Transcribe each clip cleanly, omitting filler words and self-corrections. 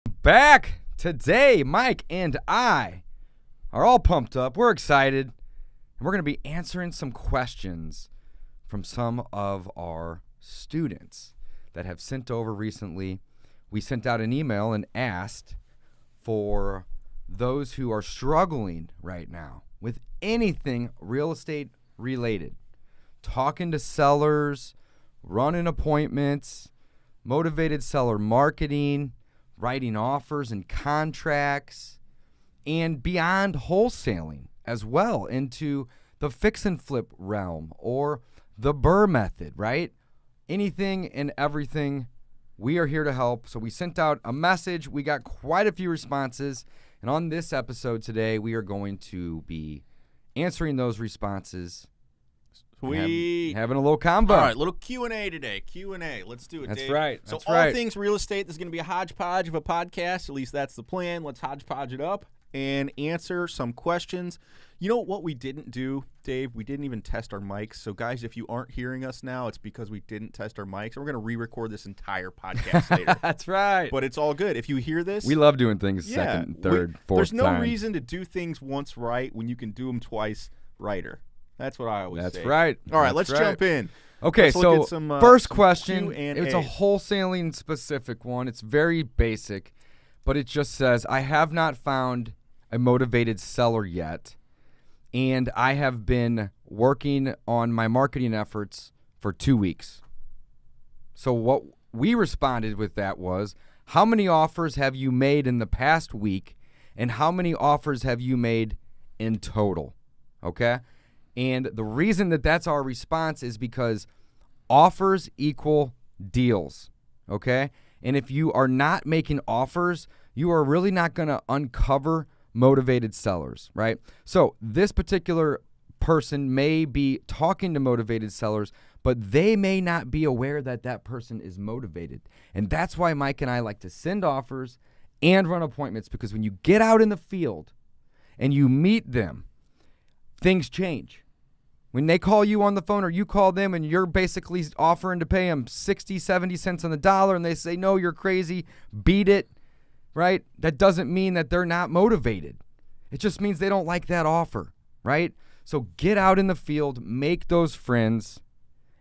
Back today, Mike and I are all pumped up. We're excited, and we're going to be answering some questions from some of our students that have sent over recently. We sent out an email and asked for those who are struggling right now with anything real estate related, talking to sellers, running appointments, motivated seller marketing, writing offers and contracts, and beyond wholesaling as well into the fix and flip realm or the BRRRR method, right? Anything and everything, we are here to help. So we sent out a message. We got quite a few responses. And on this episode today, we are going to be answering those responses. Sweet. Having a little convo. All right, little Q&A today. Q&A. Let's do it, That's Dave. right. So That's all right. things real estate, this is going to be a hodgepodge of a podcast. At least that's the plan. Let's hodgepodge it up and answer some questions. You know what we didn't do, Dave? We didn't even test our mics. So, guys, if you aren't hearing us now, it's because we didn't test our mics. We're going to re-record this entire podcast later. That's right. But it's all good. If you hear this, We love doing things second, third, fourth there's no time. reason to do things once right when you can do them twice righter. That's what I always say. That's right. All right, That's let's right. jump in. Okay, Let's look so at some, first some question, Q&A. it's a wholesaling specific one. It's very basic, but it just says, I have not found a motivated seller yet, and I have been working on my marketing efforts for 2 weeks. So what we responded with that was, how many offers have you made in the past week, and how many offers have you made in total? Okay? And the reason that that's our response is because offers equal deals, okay? And if you are not making offers, you are really not going to uncover motivated sellers, right? So this particular person may be talking to motivated sellers, but they may not be aware that that person is motivated. And that's why Mike and I like to send offers and run appointments, because when you get out in the field and you meet them, things change. When they call you on the phone or you call them and you're basically offering to pay them 60, 70 cents on the dollar and they say, no, you're crazy, beat it, right? That doesn't mean that they're not motivated. It just means they don't like that offer, right? So get out in the field, make those friends,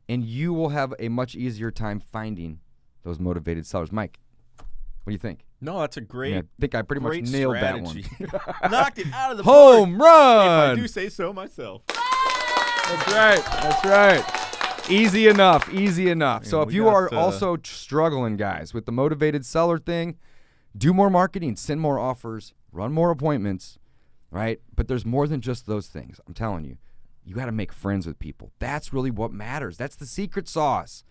and you will have a much easier time finding those motivated sellers. Mike, what do you think? No, that's a great. I think I pretty much great nailed strategy. that one. Knocked it out of the park. Home run! If I do say so myself. That's right. That's right. Easy enough. Easy enough. So if you are also struggling, guys, with the motivated seller thing, do more marketing, send more offers, run more appointments, right? But there's more than just those things. I'm telling you. You got to make friends with people. That's really what matters. That's the secret sauce.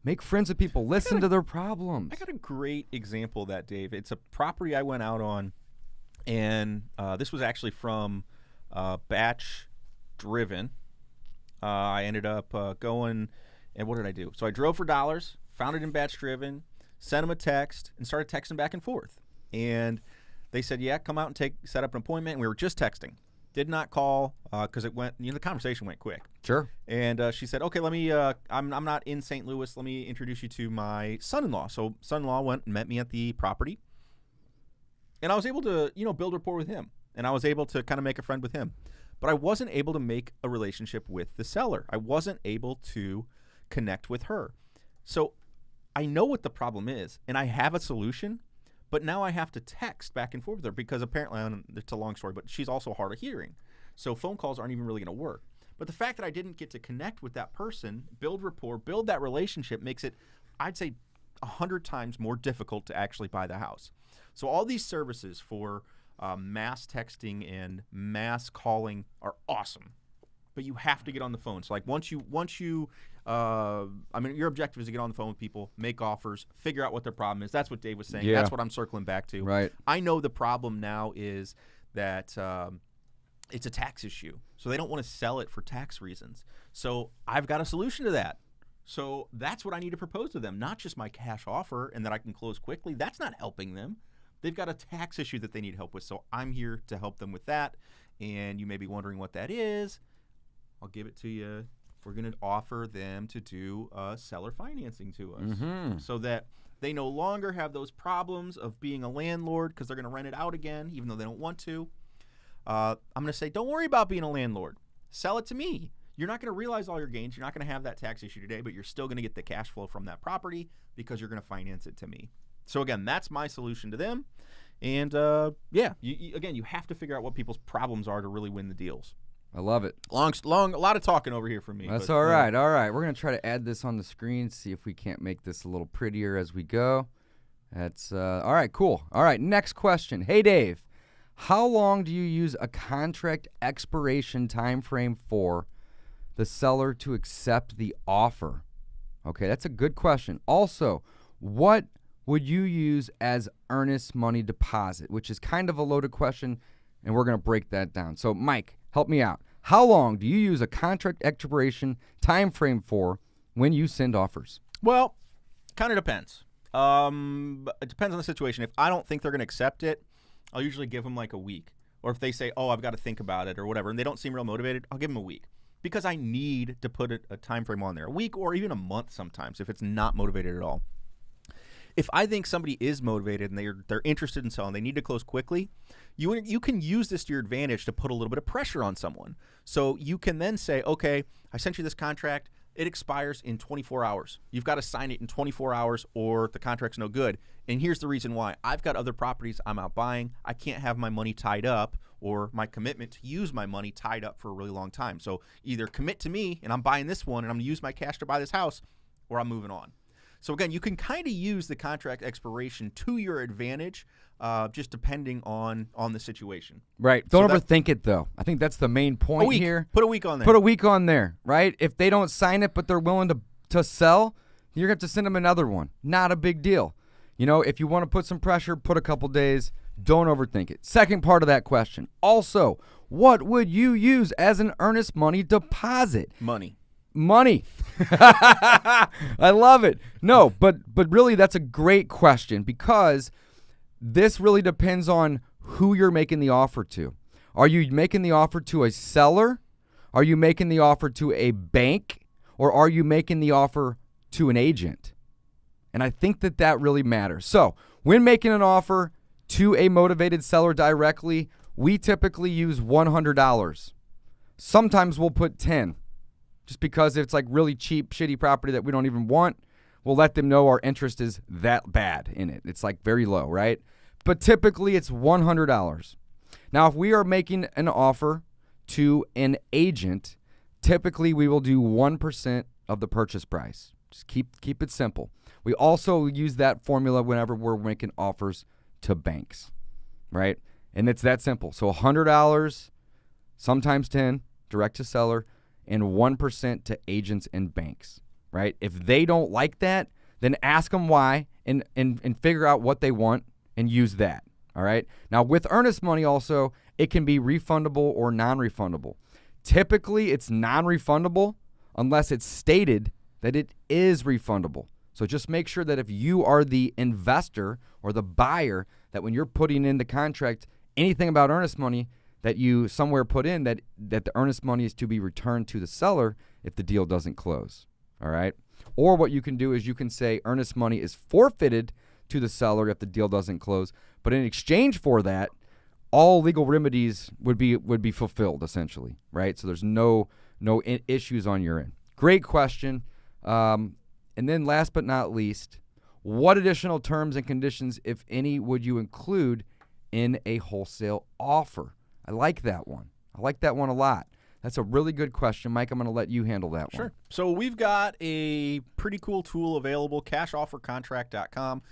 Make friends with people. Listen to their problems. I got a great example of that, Dave. It's a property I went out on, and this was actually from Batch Driven. I ended up going, and what did I do? So I drove for dollars, found it in Batch Driven, sent them a text, and started texting back and forth. And they said, yeah, come out and set up an appointment. And we were just texting. Did not call because it went, the conversation went quick. Sure. And she said, okay, let me, I'm not in St. Louis. Let me introduce you to my son-in-law. So son-in-law went and met me at the property. And I was able to, build rapport with him. And I was able to kind of make a friend with him. But I wasn't able to make a relationship with the seller. I wasn't able to connect with her. So I know what the problem is, and I have a solution, but now I have to text back and forth with her because apparently, it's a long story, but she's also hard of hearing. So phone calls aren't even really going to work. But the fact that I didn't get to connect with that person, build rapport, build that relationship makes it, I'd say, 100 times more difficult to actually buy the house. So all these services for mass texting and mass calling are awesome, but you have to get on the phone. So like once you your objective is to get on the phone with people, make offers, figure out what their problem is. That's what Dave was saying. Yeah. That's what I'm circling back to. Right. I know the problem now is that it's a tax issue. So they don't want to sell it for tax reasons. So I've got a solution to that. So that's what I need to propose to them, not just my cash offer and that I can close quickly. That's not helping them. They've got a tax issue that they need help with, so I'm here to help them with that. And you may be wondering what that is. I'll give it to you we're going to offer them to do seller financing to us so that they no longer have those problems of being a landlord because they're going to rent it out again, even though they don't want to. I'm going to say, don't worry about being a landlord. Sell it to me. You're not going to realize all your gains. You're not going to have that tax issue today, but you're still going to get the cash flow from that property because you're going to finance it to me. So again, that's my solution to them. And again, you have to figure out what people's problems are to really win the deals. I love it. A lot of talking over here from me. That's all right. All right. We're going to try to add this on the screen, see if we can't make this a little prettier as we go. That's all right. Cool. All right. Next question. Hey, Dave, how long do you use a contract expiration time frame for the seller to accept the offer? Okay, that's a good question. Also, what would you use as earnest money deposit, which is kind of a loaded question, and we're going to break that down. So, Mike, help me out. How long do you use a contract expiration time frame for when you send offers? Well, kind of depends. It depends on the situation. If I don't think they're going to accept it, I'll usually give them like a week. Or if they say, oh, I've got to think about it or whatever, and they don't seem real motivated, I'll give them a week. Because I need to put a time frame on there. A week or even a month sometimes if it's not motivated at all. If I think somebody is motivated and they're interested in selling, they need to close quickly, you can use this to your advantage to put a little bit of pressure on someone. So you can then say, okay, I sent you this contract. It expires in 24 hours. You've got to sign it in 24 hours or the contract's no good. And here's the reason why. I've got other properties I'm out buying. I can't have my money tied up or my commitment to use my money tied up for a really long time. So either commit to me and I'm buying this one and I'm going to use my cash to buy this house, or I'm moving on. So again, you can kind of use the contract expiration to your advantage, just depending on the situation. Right. Don't overthink it, though. I think that's the main point here. Put a week on there. Put a week on there, right? If they don't sign it but they're willing to sell, you're going to have to send them another one. Not a big deal. You know, if you want to put some pressure, put a couple days. Don't overthink it. Second part of that question. Also, what would you use as an earnest money deposit? Money. I love it. No, but really that's a great question because this really depends on who you're making the offer to. Are you making the offer to a seller? Are you making the offer to a bank? Or are you making the offer to an agent? And I think that really matters. So when making an offer to a motivated seller directly, we typically use $100. Sometimes we'll put $10. Just because it's like really cheap, shitty property that we don't even want, we'll let them know our interest is that bad in it. It's like very low, right? But typically it's $100. Now, if we are making an offer to an agent, typically we will do 1% of the purchase price. Just keep it simple. We also use that formula whenever we're making offers to banks, right? And it's that simple. So $100, sometimes $10, direct to seller, and 1% to agents and banks, right? If they don't like that, then ask them why and figure out what they want and use that, all right? Now, with earnest money also, it can be refundable or non-refundable. Typically, it's non-refundable unless it's stated that it is refundable. So just make sure that if you are the investor or the buyer, that when you're putting in the contract, anything about earnest money, that you somewhere put in that the earnest money is to be returned to the seller if the deal doesn't close, all right? Or what you can do is you can say earnest money is forfeited to the seller if the deal doesn't close, but in exchange for that, all legal remedies would be fulfilled essentially, right? So there's no issues on your end. Great question. And then last but not least, what additional terms and conditions, if any, would you include in a wholesale offer? I like that one. I like that one a lot. That's a really good question. Mike, I'm going to let you handle that one. Sure. So we've got a pretty cool tool available, cashoffercontract.com.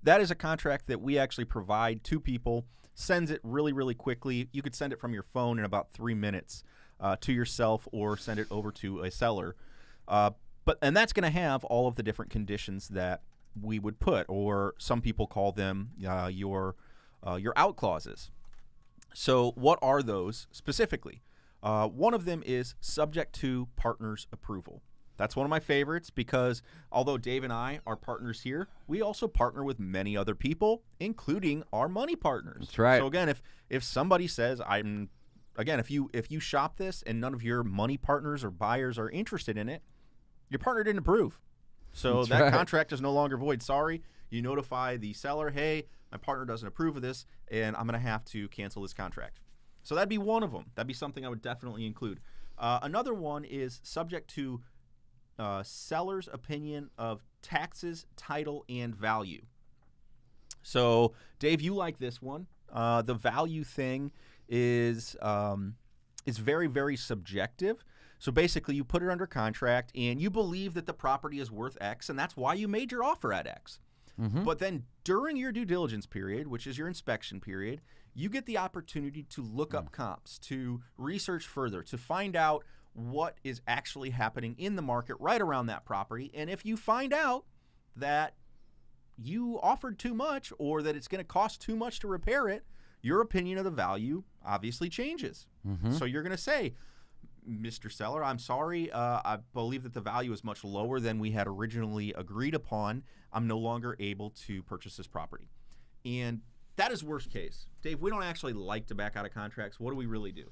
That is a contract that we actually provide to people, sends it really, really quickly. You could send it from your phone in about 3 minutes to yourself or send it over to a seller. And that's going to have all of the different conditions that we would put, or some people call them your out clauses. So what are those specifically? One of them is subject to partner's approval. That's one of my favorites because although Dave and I are partners here, we also partner with many other people, including our money partners. That's right. So again, if somebody says, I'm again, if you shop this and none of your money partners or buyers are interested in it, your partner didn't approve. So That's that right. contract is no longer void. Sorry. You notify the seller, hey, my partner doesn't approve of this, and I'm going to have to cancel this contract. So that'd be one of them. That'd be something I would definitely include. Another one is subject to seller's opinion of taxes, title, and value. So, Dave, you like this one. The value thing is very, very subjective. So basically, you put it under contract, and you believe that the property is worth X, and that's why you made your offer at X. But then during your due diligence period, which is your inspection period, you get the opportunity to look up comps, to research further, to find out what is actually happening in the market right around that property. And if you find out that you offered too much or that it's going to cost too much to repair it, your opinion of the value obviously changes. So you're going to say, Mr. Seller, I'm sorry. I believe that the value is much lower than we had originally agreed upon. I'm no longer able to purchase this property. And that is worst case. Dave, we don't actually like to back out of contracts. What do we really do?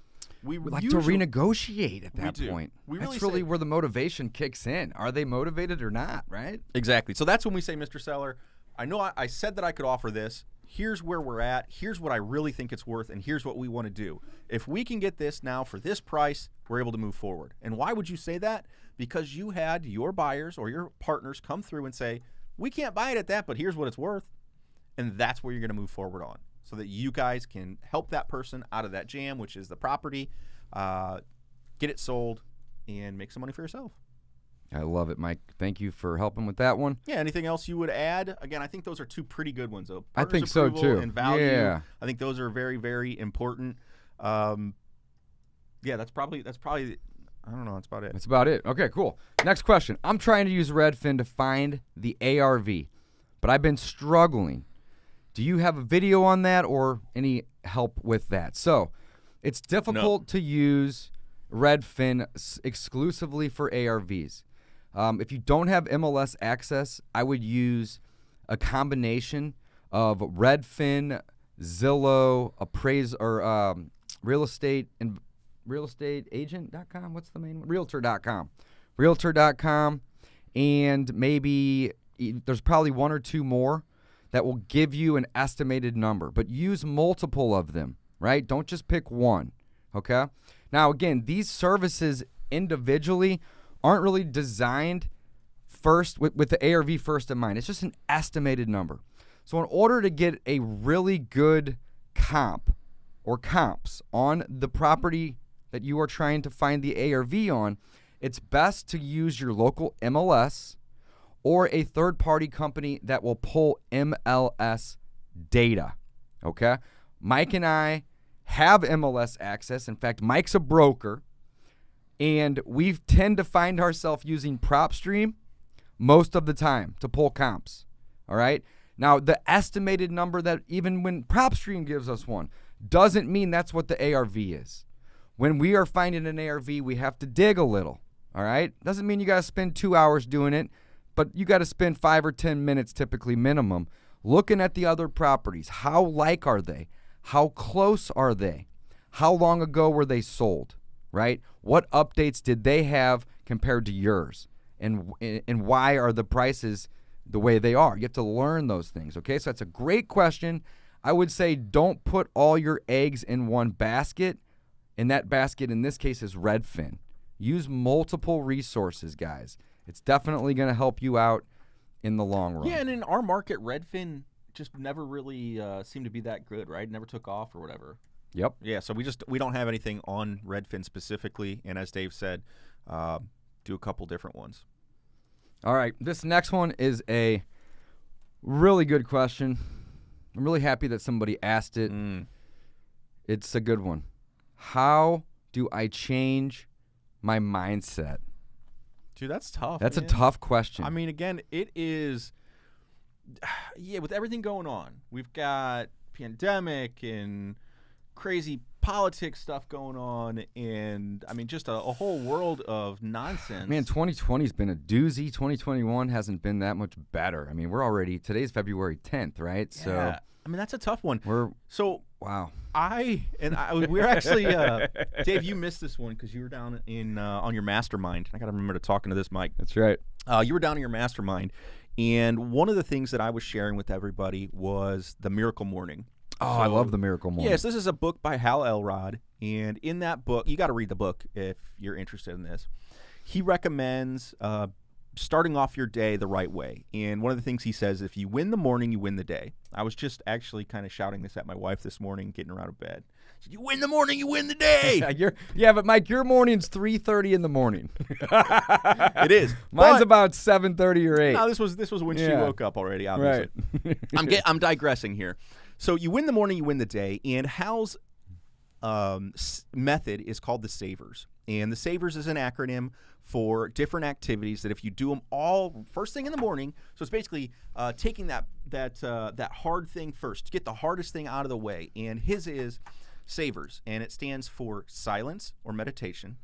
We like to renegotiate at that do. point. We That's really really say- where the motivation kicks in. Are they motivated or not, right? Exactly. So that's when we say, Mr. Seller, I know I said that I could offer this. Here's where we're at. Here's what I really think it's worth, and here's what we want to do. If we can get this now for this price, we're able to move forward. And why would you say that? Because you had your buyers or your partners come through and say, we can't buy it at that, but here's what it's worth. And that's where you're going to move forward on, so that you guys can help that person out of that jam, which is the property, get it sold, and make some money for yourself. I love it, Mike. Thank you for helping with that one. Yeah, anything else you would add? Again, I think those are two pretty good ones, though. I think Partners' so, approval too. And value. Yeah. I think those are very, very important. Yeah, that's probably. I don't know. That's about it. That's about it. Okay, cool. Next question. I'm trying to use Redfin to find the ARV, but I've been struggling. Do you have a video on that or any help with that? So, it's difficult to use Redfin exclusively for ARVs. If you don't have MLS access, I would use a combination of Redfin, Zillow, real estate agent.com. What's the main one? Realtor.com. Realtor.com, and maybe there's probably one or two more that will give you an estimated number, but use multiple of them, right? Don't just pick one, okay? Now, again, these services individually aren't really designed first with the ARV first in mind. It's just an estimated number. So in order to get a really good comp or comps on the property that you are trying to find the ARV on, it's best to use your local MLS or a third-party company that will pull MLS data, okay? Mike and I have MLS access. In fact, Mike's a broker, and we tend to find ourselves using PropStream most of the time to pull comps, all right? Now, the estimated number that even when PropStream gives us one doesn't mean that's what the ARV is. When we are finding an ARV, we have to dig a little, all right? Doesn't mean you got to spend 2 hours doing it, but you got to spend 5 or 10 minutes typically minimum looking at the other properties. How like are they? How close are they? How long ago were they sold, right? What updates did they have compared to yours? And why are the prices the way they are? You have to learn those things, okay? So that's a great question. I would say don't put all your eggs in one basket, and that basket in this case is Redfin. Use multiple resources, guys. It's definitely going to help you out in the long run. Yeah, and in our market, Redfin just never really seemed to be that good, right? Never took off or whatever. Yep. Yeah, so we don't have anything on Redfin specifically, and as Dave said, do a couple different ones. All right, this next one is a really good question. I'm really happy that somebody asked it. It's a good one. How do I change my mindset? Dude, that's tough. That's man. a tough question. I mean, again, it is. Yeah, with everything going on, we've got pandemic and crazy politics stuff going on, and I mean, just a whole world of nonsense. Man, 2020's been a doozy. 2021 hasn't been that much better. I mean, today's February 10th, right? Yeah. So I mean, that's a tough one. wow. we're actually Dave, you missed this one because you were down in on your mastermind. I got to remember to talking to this mic. That's right. You were down in your mastermind, and one of the things that I was sharing with everybody was the Miracle Morning. Oh, I love the Miracle Morning. Yes, this is a book by Hal Elrod, and in that book, you got to read the book if you're interested in this. He recommends starting off your day the right way, and one of the things he says, if you win the morning, you win the day. I was just actually kind of shouting this at my wife this morning, getting her out of bed. Said, you win the morning, you win the day. But Mike, your morning's 3:30 in the morning. It is. Mine's about 7:30 or 8. No, this was when she woke up already. Obviously, right. I'm digressing here. So you win the morning, you win the day, and Hal's method is called the SAVERS. And the SAVERS is an acronym for different activities that if you do them all first thing in the morning, so it's basically taking that hard thing first, to get the hardest thing out of the way. And his is SAVERS, and it stands for silence or meditation.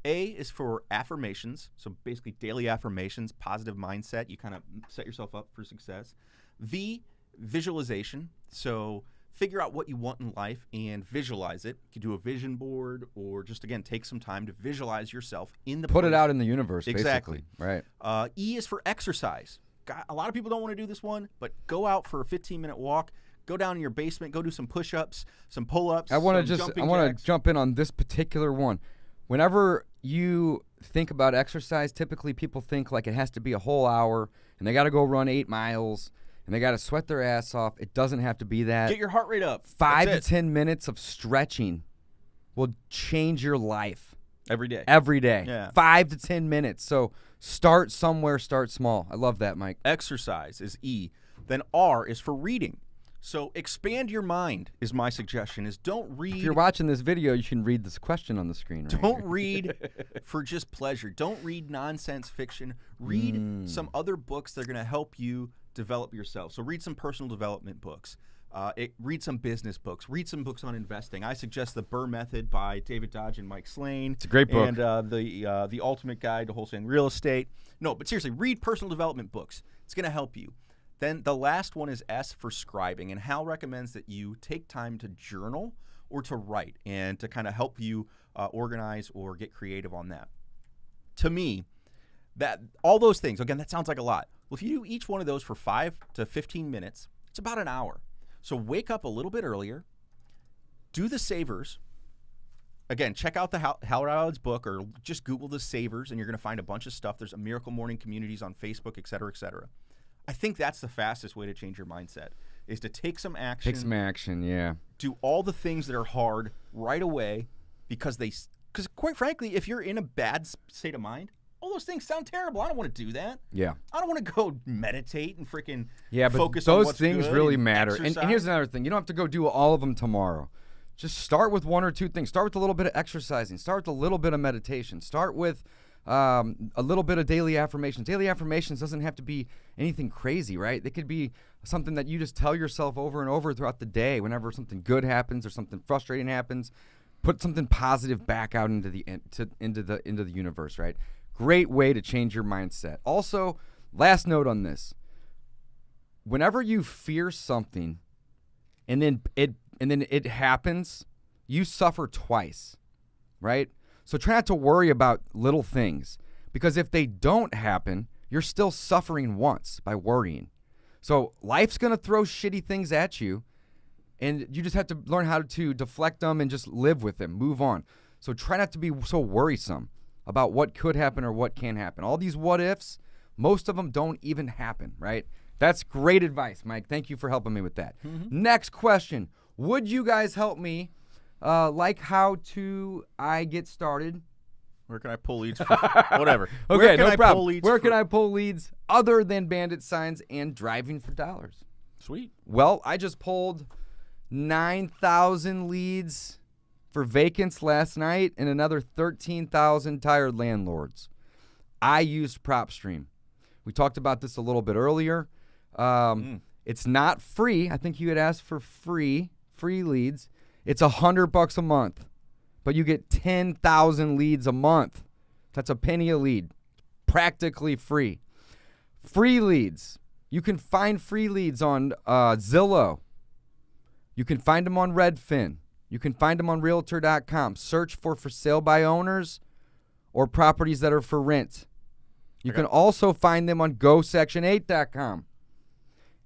A is for affirmations, so basically daily affirmations, positive mindset. You kind of set yourself up for success. V, visualization, so figure out what you want in life and visualize it. You can do a vision board or just, again, take some time to visualize yourself in the Put it out in the universe, exactly. Basically. Right. E is for exercise. A lot of people don't want to do this one, but go out for a 15-minute walk. Go down in your basement. Go do some push-ups, some pull-ups. I want to jump in on this particular one. Whenever you think about exercise, typically people think like it has to be a whole hour, and they got to go run 8 miles, and they got to sweat their ass off. It doesn't have to be that. Get your heart rate up. 5 to 10 minutes of stretching will change your life. Every day. Every day. Yeah. 5 to 10 minutes. So start somewhere, start small. I love that, Mike. Exercise is E. Then R is for reading. So expand your mind is my suggestion, is don't read. If you're watching this video, you can read this question on the screen right Don't here. read for just pleasure. Don't read nonsense fiction. Read some other books that are going to help you develop yourself. So read some personal development books. Read some business books. Read some books on investing. I suggest The Burr Method by David Dodge and Mike Slane. It's a great book. And the Ultimate Guide to Wholesaling Real Estate. No, but seriously, read personal development books. It's going to help you. Then the last one is S for scribing, and Hal recommends that you take time to journal or to write and to kind of help you organize or get creative on that. To me, that all those things, again, that sounds like a lot. Well, if you do each one of those for 5 to 15 minutes, it's about an hour. So wake up a little bit earlier, do the SAVERS. Again, check out the Hal Elrod's book or just Google the SAVERS, and you're going to find a bunch of stuff. There's a Miracle Morning communities on Facebook, et cetera, et cetera. I think that's the fastest way to change your mindset, is to take some action. Take some action, yeah. Do all the things that are hard right away because quite frankly, if you're in a bad state of mind, all those things sound terrible. I don't want to do that. Yeah. I don't want to go meditate and freaking but focus on those what's things good really and matter. And here's another thing. You don't have to go do all of them tomorrow. Just start with 1 or 2 things. Start with a little bit of exercising. Start with a little bit of meditation. Start with a little bit of daily affirmations. Daily affirmations doesn't have to be anything crazy, right? It could be something that you just tell yourself over and over throughout the day. Whenever something good happens or something frustrating happens, put something positive back out into the universe, right? Great way to change your mindset. Also, last note on this: whenever you fear something, and then it happens, you suffer twice, right? So try not to worry about little things, because if they don't happen, you're still suffering once by worrying. So life's going to throw shitty things at you, and you just have to learn how to deflect them and just live with them, move on. So try not to be so worrisome about what could happen or what can happen. All these what ifs, most of them don't even happen, right? That's great advice, Mike. Thank you for helping me with that. Mm-hmm. Next question. Would you guys help me how to I get started? Where can I pull leads? Whatever. Okay, no problem. Where can I pull leads other than bandit signs and driving for dollars? Sweet. Well, I just pulled 9,000 leads for vacants last night and another 13,000 tired landlords. I used PropStream. We talked about this a little bit earlier. It's not free. I think you had asked for free leads. It's $100 a month, but you get 10,000 leads a month. That's a penny a lead. Practically free. Free leads. You can find free leads on Zillow. You can find them on Redfin. You can find them on Realtor.com. Search for sale by owners or properties that are for rent. You can also find them on GoSection8.com.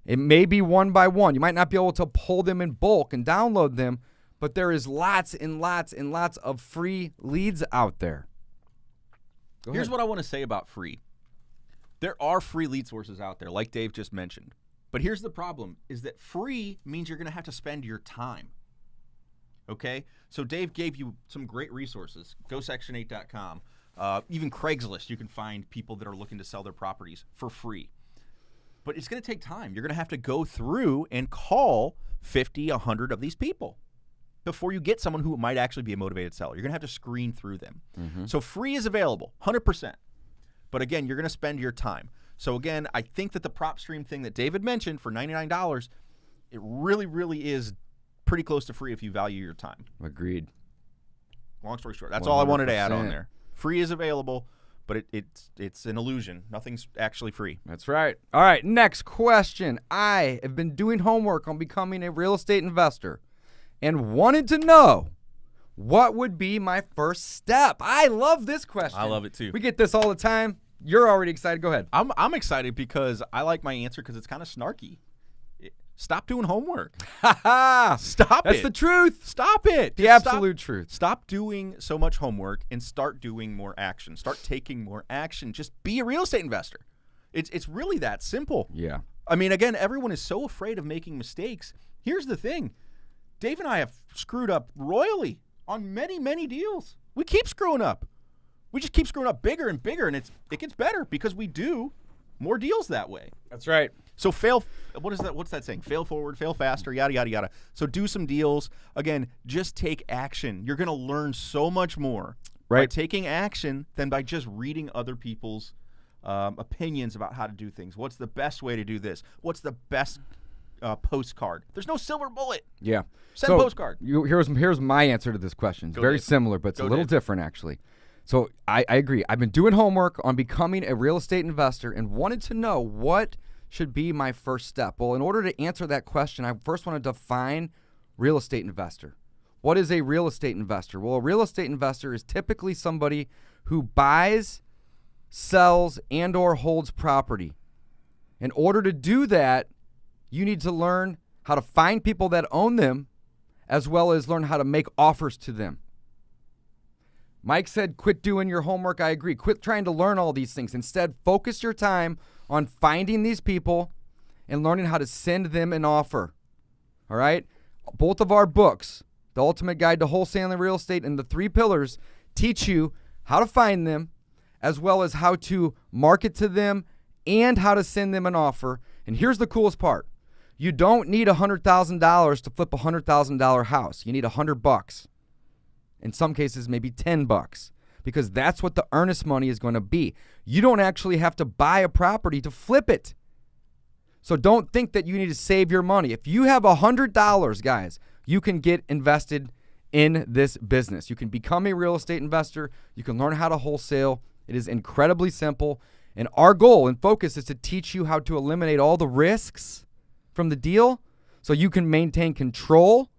It may be one by one. You might not be able to pull them in bulk and download them, but there is lots and lots and lots of free leads out there. Here's what I want to say about free. There are free lead sources out there, like Dave just mentioned. But here's the problem, is that free means you're going to have to spend your time. Okay? So Dave gave you some great resources. GoSection8.com. Even Craigslist, you can find people that are looking to sell their properties for free. But it's going to take time. You're going to have to go through and call 50, 100 of these people before you get someone who might actually be a motivated seller. You're going to have to screen through them. So free is available, 100%. But again, you're going to spend your time. So again, I think that the prop stream thing that David mentioned for $99, it really, really is pretty close to free if you value your time. Agreed. Long story short, that's 100%. all I wanted to add on there. Free is available, but it's an illusion. Nothing's actually free. That's right. All right, next question. I have been doing homework on becoming a real estate investor and wanted to know what would be my first step. I love this question. I love it too. We get this all the time. You're already excited. Go ahead. I'm excited because I like my answer because it's kind of snarky. Stop doing homework. Stop it. That's the truth. Stop it. The absolute truth. Stop doing so much homework and start doing more action. Start taking more action. Just be a real estate investor. It's really that simple. Yeah. I mean, again, everyone is so afraid of making mistakes. Here's the thing. Dave and I have screwed up royally on many, many deals. We keep screwing up. We just keep screwing up bigger and bigger, and it gets better because we do more deals that way. That's right. So fail. What is that? What's that saying? Fail forward, fail faster, yada, yada, yada. So do some deals. Again, just take action. You're going to learn so much more by taking action than by just reading other people's opinions about how to do things. What's the best way to do this? What's the best postcard? There's no silver bullet. Yeah. Send postcard. Here's my answer to this question. It's very similar, but it's a little different, actually. So I agree. I've been doing homework on becoming a real estate investor and wanted to know what should be my first step. Well, in order to answer that question, I first want to define real estate investor. What is a real estate investor? Well, a real estate investor is typically somebody who buys, sells, and or holds property. In order to do that, you need to learn how to find people that own them, as well as learn how to make offers to them. Mike said, quit doing your homework. I agree. Quit trying to learn all these things. Instead, focus your time on finding these people and learning how to send them an offer. All right? Both of our books, The Ultimate Guide to Wholesaling Real Estate and The Three Pillars, teach you how to find them, as well as how to market to them and how to send them an offer. And here's the coolest part. You don't need $100,000 to flip a $100,000 house. You need $100. In some cases, maybe $10, because that's what the earnest money is going to be. You don't actually have to buy a property to flip it. So don't think that you need to save your money. If you have $100, guys, you can get invested in this business. You can become a real estate investor. You can learn how to wholesale. It is incredibly simple. And our goal and focus is to teach you how to eliminate all the risks from the deal so you can maintain control.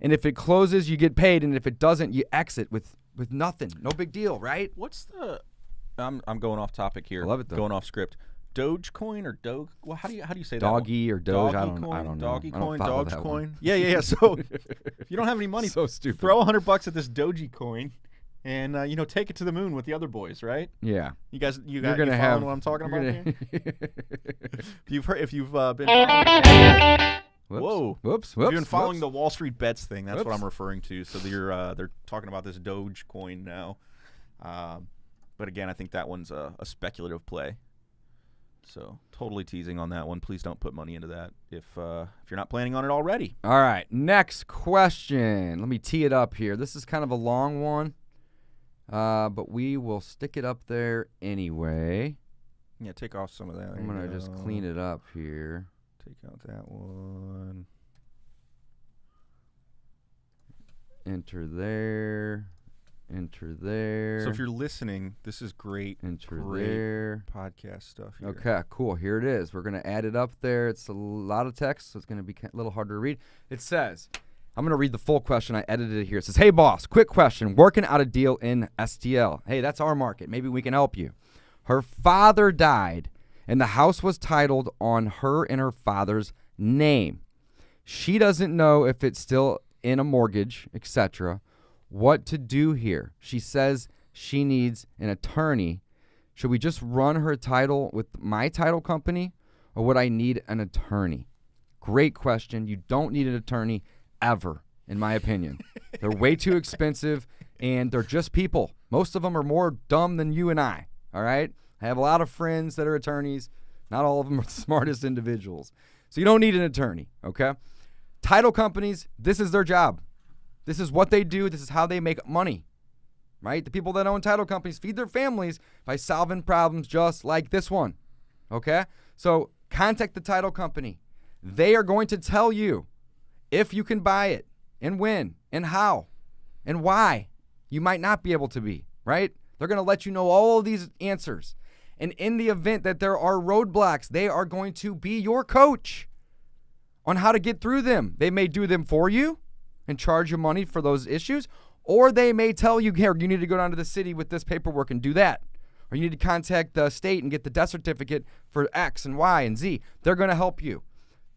And if it closes, you get paid, and if it doesn't, you exit with nothing. No big deal, right? What's the? I'm going off topic here. I love it though. Going off script. Dogecoin or Doge? Well, how do you say that? Doggy or Doge? I don't know. Doggycoin, Dogecoin. Yeah. So if you don't have any money, so stupid. Throw $100 at this Dogecoin, and take it to the moon with the other boys, right? Yeah. You guys, you're gonna have what I'm talking about here? if you've been. Whoops. You've been following the Wall Street Bets thing. That's what I'm referring to. So they're talking about this Dogecoin now. But again, I think that one's a speculative play. So totally teasing on that one. Please don't put money into that if you're not planning on it already. All right, next question. Let me tee it up here. This is kind of a long one, but we will stick it up there anyway. Yeah, take off some of that. I'm going to just clean it up here. Take out that one. Enter there. Enter there. So if you're listening, this is great. Enter great there. podcast stuff here. Okay, cool. Here it is. We're going to add it up there. It's a lot of text, so it's going to be a little harder to read. It says, I'm going to read the full question. I edited it here. It says, hey, boss, quick question. Working out a deal in STL. Hey, that's our market. Maybe we can help you. Her father died, and the house was titled on her and her father's name. She doesn't know if it's still in a mortgage, etc. What to do here? She says she needs an attorney. Should we just run her title with my title company, or would I need an attorney? Great question. You don't need an attorney ever, in my opinion. They're way too expensive, and they're just people. Most of them are more dumb than you and I, all right? I have a lot of friends that are attorneys. Not all of them are the smartest individuals. So you don't need an attorney, okay? Title companies, this is their job. This is what they do. This is how they make money, right? The people that own title companies feed their families by solving problems just like this one, okay? So contact the title company. They are going to tell you if you can buy it and when and how and why you might not be able to be, right? They're going to let you know all of these answers. And in the event that there are roadblocks, they are going to be your coach on how to get through them. They may do them for you and charge you money for those issues, or they may tell you, here, you need to go down to the city with this paperwork and do that. Or you need to contact the state and get the death certificate for X and Y and Z. They're going to help you.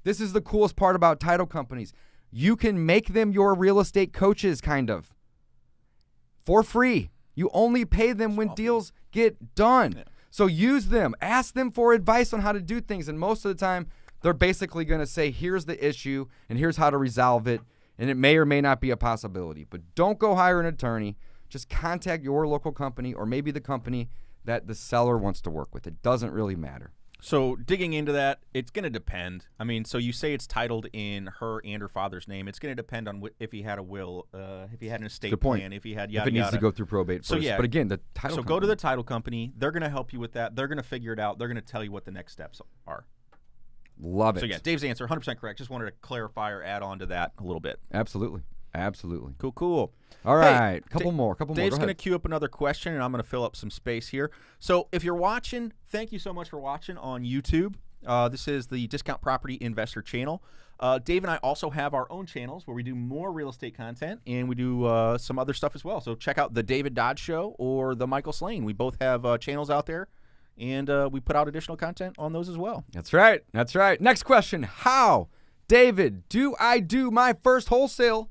This is the coolest part about title companies. You can make them your real estate coaches, kind of, for free. You only pay them when deals get done. Yeah. So use them. Ask them for advice on how to do things. And most of the time, they're basically going to say, here's the issue, and here's how to resolve it. And it may or may not be a possibility. But don't go hire an attorney. Just contact your local company or maybe the company that the seller wants to work with. It doesn't really matter. So digging into that, it's going to depend. I mean, so you say it's titled in her and her father's name. It's going to depend on if he had a will, if he had an estate plan, if he had yada, if it needs yada. to go through probate first. So, yeah. But again, the title So company. go to the title company. They're going to help you with that. They're going to figure it out. They're going to tell you what the next steps are. Love it. So, yeah, Dave's answer, 100% correct. Just wanted to clarify or add on to that a little bit. Absolutely. Absolutely. Cool. All right. Hey, couple more. Dave's going to queue up another question, and I'm going to fill up some space here. So if you're watching, thank you so much for watching on YouTube. This is the Discount Property Investor channel. Dave and I also have our own channels where we do more real estate content, and we do some other stuff as well. So check out the David Dodge Show or the Michael Slane. We both have channels out there, and we put out additional content on those as well. That's right. Next question. How, David, do I do my first wholesale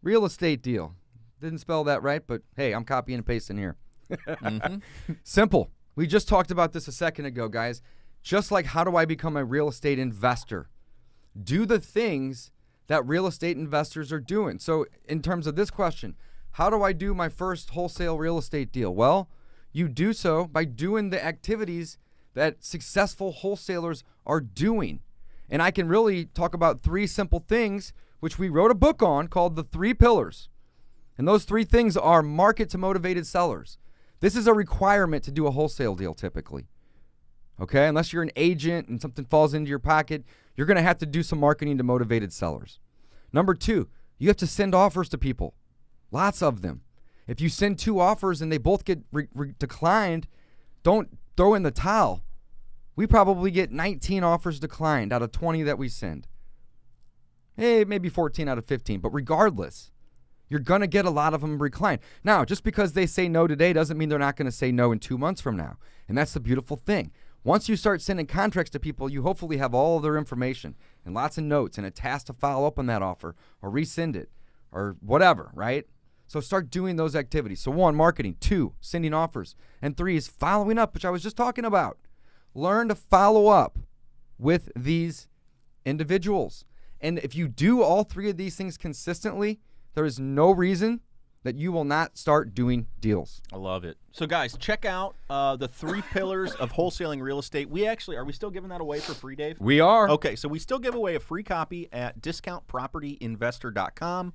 real estate deal? Didn't spell that right, but hey, I'm copying and pasting here. Simple. We just talked about this a second ago, guys. Just like how do I become a real estate investor? Do the things that real estate investors are doing. So in terms of this question, how do I do my first wholesale real estate deal? Well, you do so by doing the activities that successful wholesalers are doing. And I can really talk about 3 simple things, which we wrote a book on called The 3 Pillars. And those 3 things are market to motivated sellers. This is a requirement to do a wholesale deal typically. Okay, unless you're an agent and something falls into your pocket, you're going to have to do some marketing to motivated sellers. Number 2, you have to send offers to people, lots of them. If you send 2 offers and they both get declined, don't throw in the towel. We probably get 19 offers declined out of 20 that we send. Hey, maybe 14 out of 15, but regardless, you're going to get a lot of them declined. Now, just because they say no today doesn't mean they're not going to say no in 2 months from now. And that's the beautiful thing. Once you start sending contracts to people, you hopefully have all of their information and lots of notes and a task to follow up on that offer or resend it or whatever, right? So start doing those activities. So 1, marketing. 2, sending offers. And 3 is following up, which I was just talking about. Learn to follow up with these individuals. And if you do all 3 of these things consistently, there is no reason that you will not start doing deals. I love it. So, guys, check out the 3 pillars of wholesaling real estate. Are we still giving that away for free, Dave? We are. Okay, so we still give away a free copy at discountpropertyinvestor.com.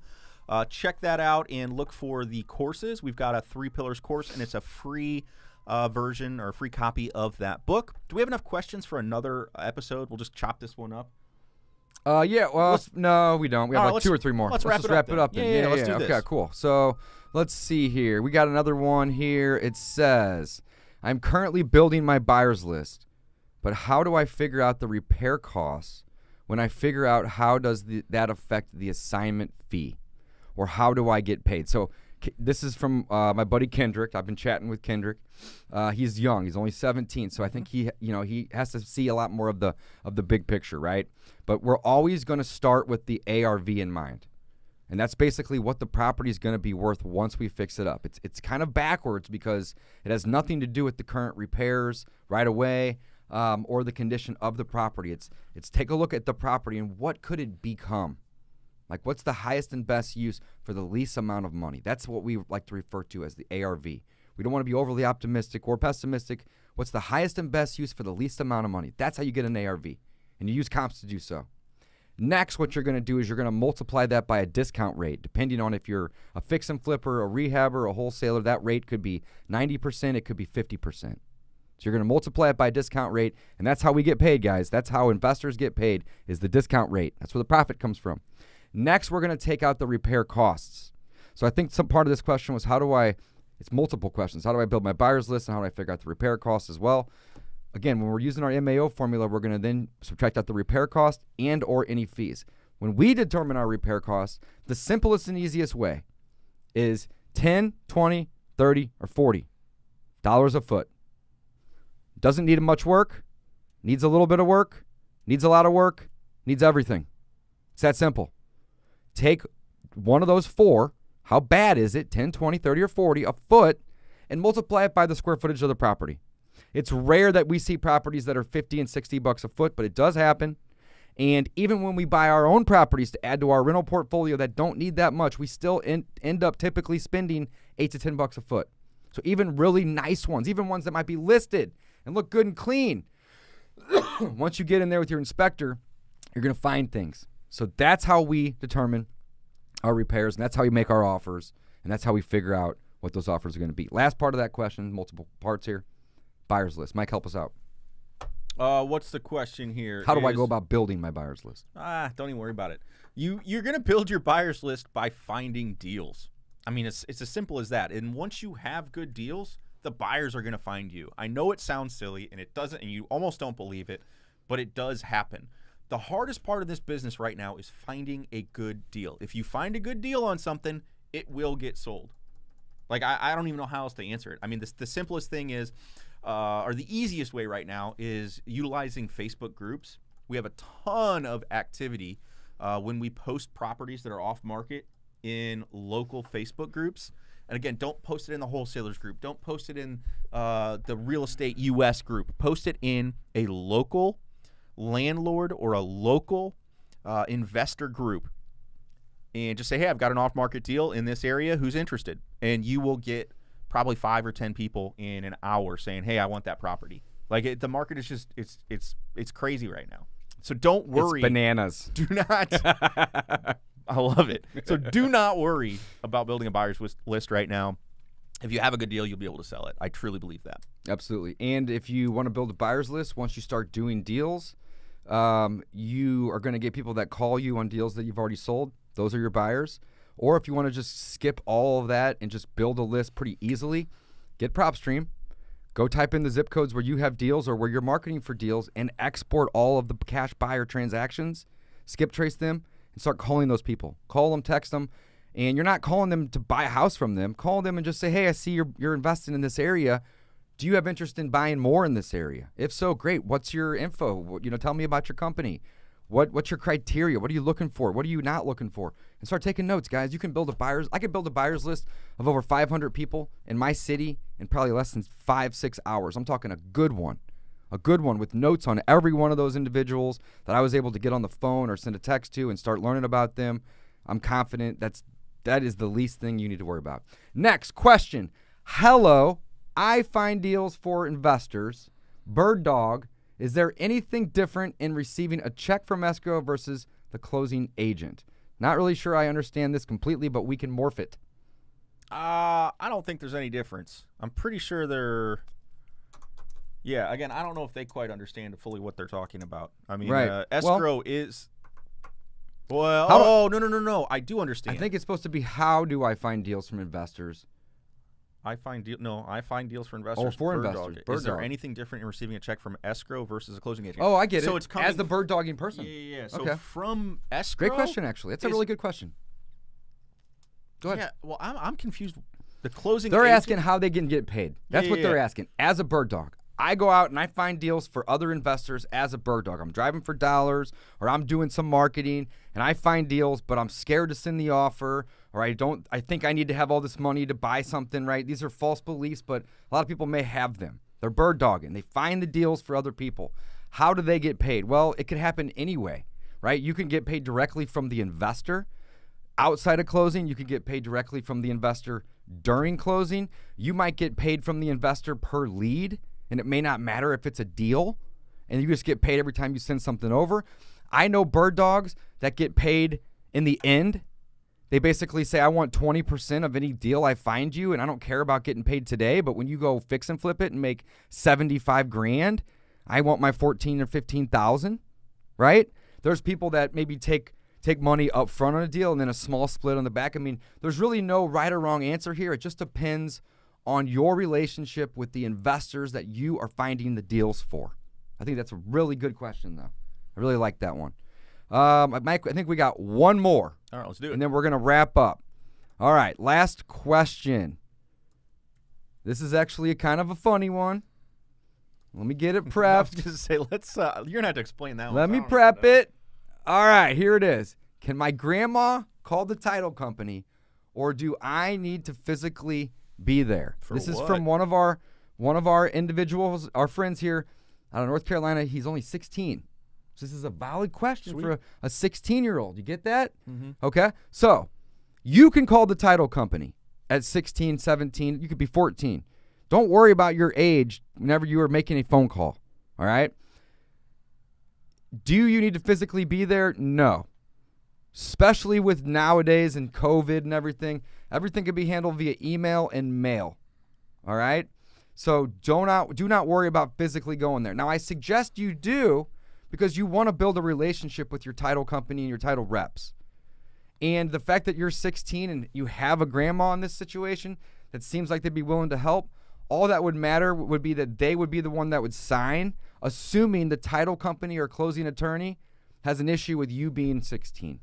Check that out and look for the courses. We've got a 3 pillars course, and it's a free version or a free copy of that book. Do we have enough questions for another episode? We'll just chop this one up. Yeah, well, no, we don't. We have All right, like 2 or 3 more. let's wrap just it up then. Yeah, let's do this. Okay, cool. So let's see here. We got another one here. It says, I'm currently building my buyer's list, but how do I figure out the repair costs when I figure out how does that affect the assignment fee? Or how do I get paid? So this is from my buddy Kendrick. I've been chatting with Kendrick. He's young. He's only 17, so I think he has to see a lot more of the big picture, right? But we're always going to start with the ARV in mind, and that's basically what the property is going to be worth once we fix it up. It's kind of backwards because it has nothing to do with the current repairs right away or the condition of the property. It's take a look at the property and what could it become. Like, what's the highest and best use for the least amount of money? That's what we like to refer to as the ARV. We don't want to be overly optimistic or pessimistic. What's the highest and best use for the least amount of money? That's how you get an ARV, and you use comps to do so. Next, what you're going to do is you're going to multiply that by a discount rate. Depending on if you're a fix and flipper, a rehabber, a wholesaler, that rate could be 90%, it could be 50%. So you're going to multiply it by a discount rate, and that's how we get paid, guys. That's how investors get paid, is the discount rate. That's where the profit comes from. Next, we're going to take out the repair costs. So I think some part of this question was it's multiple questions. How do I build my buyer's list, and how do I figure out the repair costs as well? Again, when we're using our MAO formula, we're going to then subtract out the repair cost and or any fees. When we determine our repair costs, the simplest and easiest way is $10, $20, $30, or $40 a foot. Doesn't need much work, needs a little bit of work, needs a lot of work, needs everything. It's that simple. Take one of those 4, how bad is it, 10, 20, 30, or 40 a foot, and multiply it by the square footage of the property. It's rare that we see properties that are $50 and $60 a foot, but it does happen. And even when we buy our own properties to add to our rental portfolio that don't need that much, we still end up typically spending $8 to $10 a foot. So even really nice ones, even ones that might be listed and look good and clean, once you get in there with your inspector, you're going to find things. So that's how we determine our repairs, and that's how we make our offers, and that's how we figure out what those offers are going to be. Last part of that question, multiple parts here, buyer's list. Mike, help us out. What's the question here? How do I go about building my buyer's list? Don't even worry about it. You're going to build your buyer's list by finding deals. I mean, it's as simple as that. And once you have good deals, the buyers are going to find you. I know it sounds silly, and it doesn't, and you almost don't believe it, but it does happen. The hardest part of this business right now is finding a good deal. If you find a good deal on something, it will get sold. Like, I don't even know how else to answer it. I mean, the simplest thing is, or the easiest way right now is utilizing Facebook groups. We have a ton of activity when we post properties that are off market in local Facebook groups. And again, don't post it in the wholesalers group. Don't post it in the real estate US group. Post it in a local landlord or a local investor group, and just say, hey, I've got an off-market deal in this area, who's interested? And you will get probably 5 or 10 people in an hour saying, hey, I want that property. Like, the market is just it's crazy right now. So don't worry. It's bananas. Do not. I love it. So do not worry about building a buyer's list right now. If you have a good deal, you'll be able to sell it. I truly believe that. Absolutely. And if you want to build a buyer's list, once you start doing deals, you are going to get people that call you on deals that you've already sold. Those are your buyers. Or if you want to just skip all of that and just build a list pretty easily, get PropStream. Go type in the zip codes where you have deals or where you're marketing for deals and export all of the cash buyer transactions, skip trace them, and start calling those people. Call them, text them. And you're not calling them to buy a house from them. Call them and just say, hey, I see you're investing in this area. Do you have interest in buying more in this area? If so, great. What's your info? Tell me about your company. What's your criteria? What are you looking for? What are you not looking for? And start taking notes, guys. You can build I could build a buyer's list of over 500 people in my city in probably less than 5-6 hours. I'm talking a good one with notes on every one of those individuals that I was able to get on the phone or send a text to and start learning about them. I'm confident that is the least thing you need to worry about. Next question. Hello, I find deals for investors. Bird Dog, is there anything different in receiving a check from escrow versus the closing agent? Not really sure I understand this completely, but we can morph it. I don't think there's any difference. I'm pretty sure yeah, again, I don't know if they quite understand fully what they're talking about. I mean, right. escrow is Well, no. I do understand. I think it's supposed to be, how do I find deals from investors? I find deals for investors. Oh, for Bird investors. Dog. Bird Is there Dog. anything different in receiving a check from escrow versus a closing agent? Oh, I get So it. it's coming As the bird dogging person. Yeah. So Okay. from escrow. Great question, actually. That's a really good question. Go ahead. Yeah. Well, I'm confused. The closing. They're agent? asking how they can get paid. That's what Yeah. they're asking. As a bird dog, I go out and I find deals for other investors as a bird dog. I'm driving for dollars, or I'm doing some marketing, and I find deals, but I'm scared to send the offer, or I think I need to have all this money to buy something, right? These are false beliefs, but a lot of people may have them. They're bird dogging. They find the deals for other people. How do they get paid? Well, it could happen anyway, right? You can get paid directly from the investor. Outside of closing, you can get paid directly from the investor during closing. You might get paid from the investor per lead, and it may not matter if it's a deal, and you just get paid every time you send something over. I know bird dogs that get paid in the end. They basically say, I want 20% of any deal I find you, and I don't care about getting paid today, but when you go fix and flip it and make 75 grand, I want my 14 or 15,000, right? There's people that maybe take money up front on a deal and then a small split on the back. I mean, there's really no right or wrong answer here. It just depends on your relationship with the investors that you are finding the deals for. I think that's a really good question, though. I really like that one. Mike, I think we got one more. All right, let's do it. And then we're going to wrap up. All right, last question. This is actually a kind of a funny one. Let me get it prepped. I was going to say, let's. You're going to have to explain that one. Let me prep it. All right, here it is. Can my grandma call the title company, or do I need to physically be there? This is from one of our individuals, our friends here out of North Carolina. He's only 16. So this is a valid question for a 16-year-old. You get that? Mm-hmm. Okay. So you can call the title company at 16, 17. You could be 14. Don't worry about your age whenever you are making a phone call. All right? Do you need to physically be there? No. Especially with nowadays and COVID and everything. Everything can be handled via email and mail. All right? So do not worry about physically going there. Now, I suggest you do, because you want to build a relationship with your title company and your title reps. And the fact that you're 16 and you have a grandma in this situation that seems like they'd be willing to help, all that would matter would be that they would be the one that would sign, assuming the title company or closing attorney has an issue with you being 16.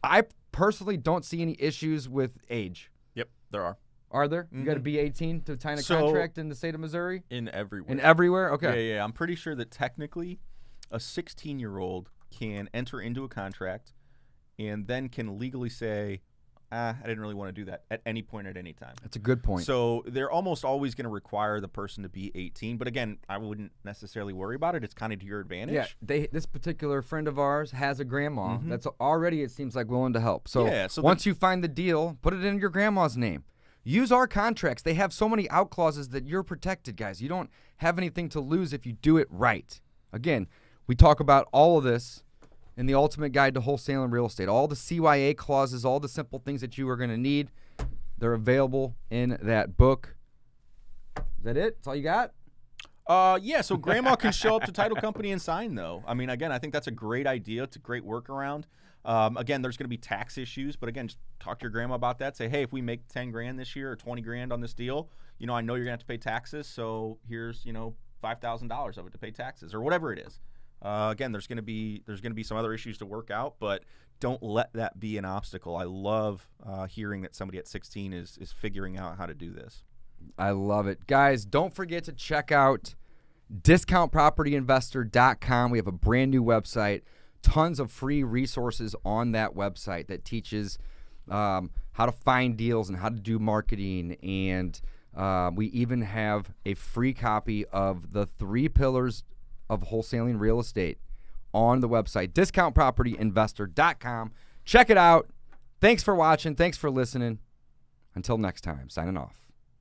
I personally don't see any issues with age. Yep, there are. Are there? You got to be 18 to sign a contract in the state of Missouri? In everywhere. In everywhere? Okay. Yeah. I'm pretty sure that technically a 16-year-old can enter into a contract and then can legally say, I didn't really want to do that at any point at any time. That's a good point. So they're almost always going to require the person to be 18. But again, I wouldn't necessarily worry about it. It's kind of to your advantage. Yeah, this particular friend of ours has a grandma that's already, it seems like, willing to help. So, once you find the deal, put it in your grandma's name. Use our contracts. They have so many out clauses that you're protected, guys. You don't have anything to lose if you do it right. Again, we talk about all of this in the Ultimate Guide to Wholesaling Real Estate. All the CYA clauses, all the simple things that you are going to need, they're available in that book. Is that it? That's all you got? Yeah, so grandma can show up to title company and sign, though. I mean, again, I think that's a great idea. It's a great workaround. Again, there's going to be tax issues, but again, just talk to your grandma about that. Say, hey, if we make 10 grand this year or 20 grand on this deal, I know you're going to have to pay taxes, so here's, $5,000 of it to pay taxes or whatever it is. Again, there's going to be some other issues to work out, but don't let that be an obstacle. I love hearing that somebody at 16 is figuring out how to do this. I love it. Guys, don't forget to check out discountpropertyinvestor.com. We have a brand new website, tons of free resources on that website that teaches how to find deals and how to do marketing, and we even have a free copy of the 3 pillars of wholesaling real estate on the website, discountpropertyinvestor.com. Check it out. Thanks for watching. Thanks for listening. Until next time, signing off.